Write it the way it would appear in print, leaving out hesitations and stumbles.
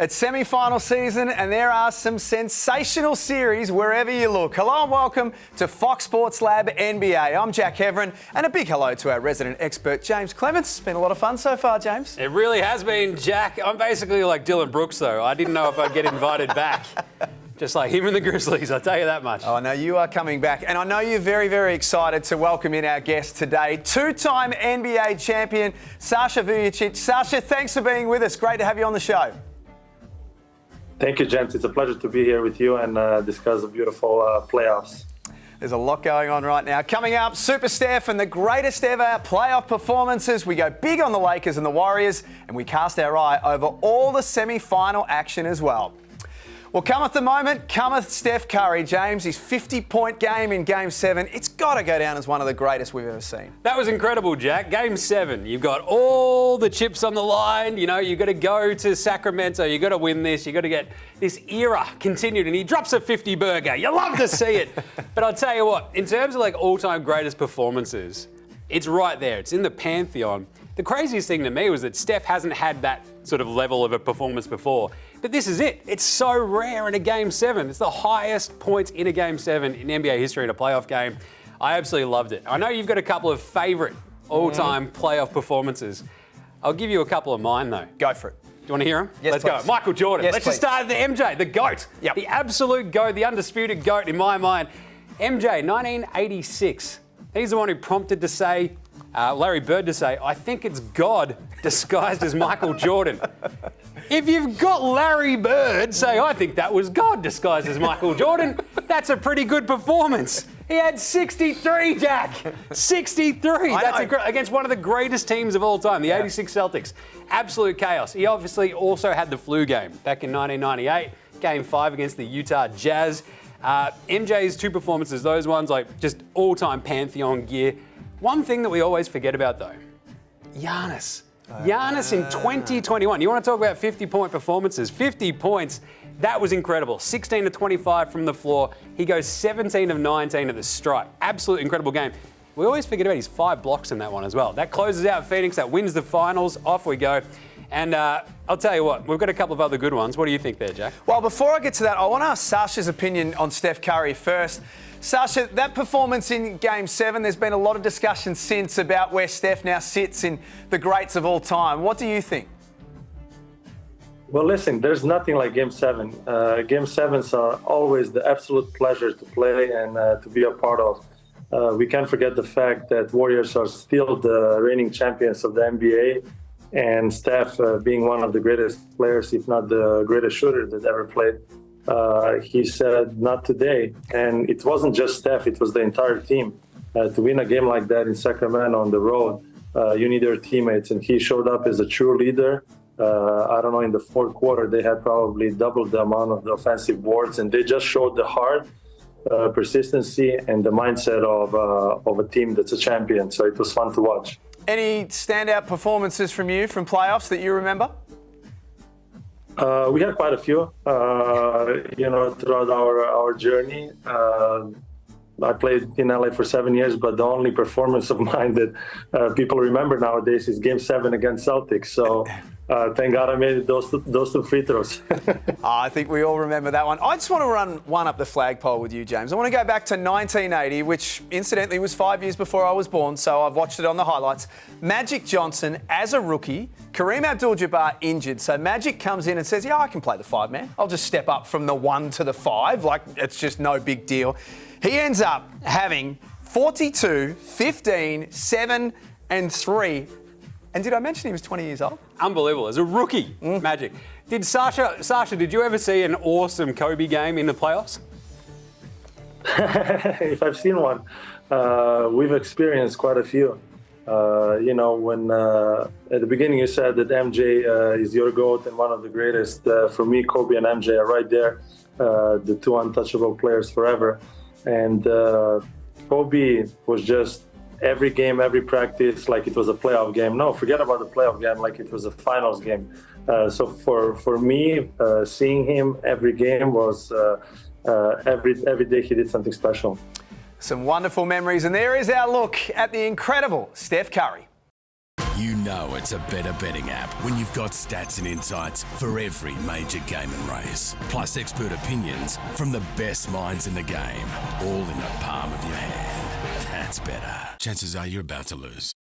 It's semi-final season and there are some sensational series wherever you look. Hello and welcome to Fox Sports Lab NBA. I'm Jack Heverin and a big hello to our resident expert Jaymz Clements. It's been a lot of fun so far, James. It really has been, Jack. I'm basically like Dylan Brooks though. I didn't know if I'd get invited back. Just like him and the Grizzlies, I'll tell you that much. Oh, no, you are coming back. And I know you're very, very excited to welcome in our guest today, two-time NBA champion, Sasha Vujacic. Sasha, thanks for being with us. Great to have you on the show. Thank you, gents. It's a pleasure to be here with you and discuss the beautiful playoffs. There's a lot going on right now. Coming up, Super Steph and the greatest ever playoff performances. We go big on the Lakers and the Warriors, and we cast our eye over all the semi-final action as well. Well, cometh the moment, cometh Steph Curry. James, his 50-point game in Game 7. It's got to go down as one of the greatest we've ever seen. That was incredible, Jack. Game 7. You've got all the chips on the line. You know, you've got to go to Sacramento. You've got to win this. You've got to get this era continued. And he drops a 50 burger. You love to see it. But I'll tell you what, in terms of like all-time greatest performances, it's right there. It's in the pantheon. The craziest thing to me was that Steph hasn't had that sort of level of a performance before. But this is it. It's so rare in a Game 7. It's the highest points in a Game 7 in NBA history in a playoff game. I absolutely loved it. I know you've got a couple of favourite all-time playoff performances. I'll give you a couple of mine, though. Go for it. Do you want to hear them? Yes, Let's please. go. Michael Jordan. Yes, Let's please. just start at the MJ, the GOAT. Yep. The absolute GOAT, the undisputed GOAT in my mind. MJ, 1986. He's the one who prompted to say, Larry Bird to say, I think it's God disguised as Michael Jordan. If you've got Larry Bird say, I think that was God disguised as Michael Jordan, that's a pretty good performance. He had 63, Jack. 63. That's against one of the greatest teams of all time, the 86 Celtics. Absolute chaos. He obviously also had the flu game back in 1998, Game 5 against the Utah Jazz. MJ's two performances, those ones like just all-time pantheon gear. One thing that we always forget about, though, Giannis. Giannis in 2021. You want to talk about 50-point performances? 50 points. That was incredible. 16 to 25 from the floor. He goes 17 of 19 at the stripe. Absolute incredible game. We always forget about his 5 blocks in that one as well. That closes out Phoenix. That wins the finals. Off we go. And I'll tell you what, we've got a couple of other good ones. What do you think there, Jack? Well, before I get to that, I want to ask Sasha's opinion on Steph Curry first. Sasha, that performance in Game 7, there's been a lot of discussion since about where Steph now sits in the greats of all time. What do you think? Well, listen, there's nothing like Game 7. Game 7s are always the absolute pleasure to play and to be a part of. We can't forget the fact that Warriors are still the reigning champions of the NBA, and Steph being one of the greatest players, if not the greatest shooter that ever played. He said, not today. And it wasn't just Steph, it was the entire team. To win a game like that in Sacramento on the road, you need your teammates. And he showed up as a true leader. I don't know, in the fourth quarter, they had probably doubled the amount of the offensive boards. And they just showed the heart, persistency, and the mindset of a team that's a champion. So it was fun to watch. Any standout performances from you from playoffs that you remember? We had quite a few, throughout our journey. I played in LA for 7 years, but the only performance of mine that people remember nowadays is Game 7 against Celtics. So thank God I made it those two free throws. I think we all remember that one. I just want to run one up the flagpole with you, James. I want to go back to 1980, which incidentally was 5 years before I was born, so I've watched it on the highlights. Magic Johnson as a rookie, Kareem Abdul-Jabbar injured. So Magic comes in and says, yeah, I can play the 5, man. I'll just step up from the 1 to the 5. Like, it's just no big deal. He ends up having 42, 15, 7, and 3. And did I mention he was 20 years old? Unbelievable. As a rookie, Magic. Did Sasha, did you ever see an awesome Kobe game in the playoffs? If I've seen one, we've experienced quite a few. When at the beginning you said that MJ is your GOAT and one of the greatest. For me, Kobe and MJ are right there, the two untouchable players forever. And Kobe was just every game, every practice, like it was a playoff game. No, forget about the playoff game, like it was a finals game. So for me, seeing him every game was every day he did something special. Some wonderful memories, and there is our look at the incredible Steph Curry. You know it's a better betting app when you've got stats and insights for every major game and race. Plus expert opinions from the best minds in the game, all in the palm of your hand. That's better. Chances are you're about to lose.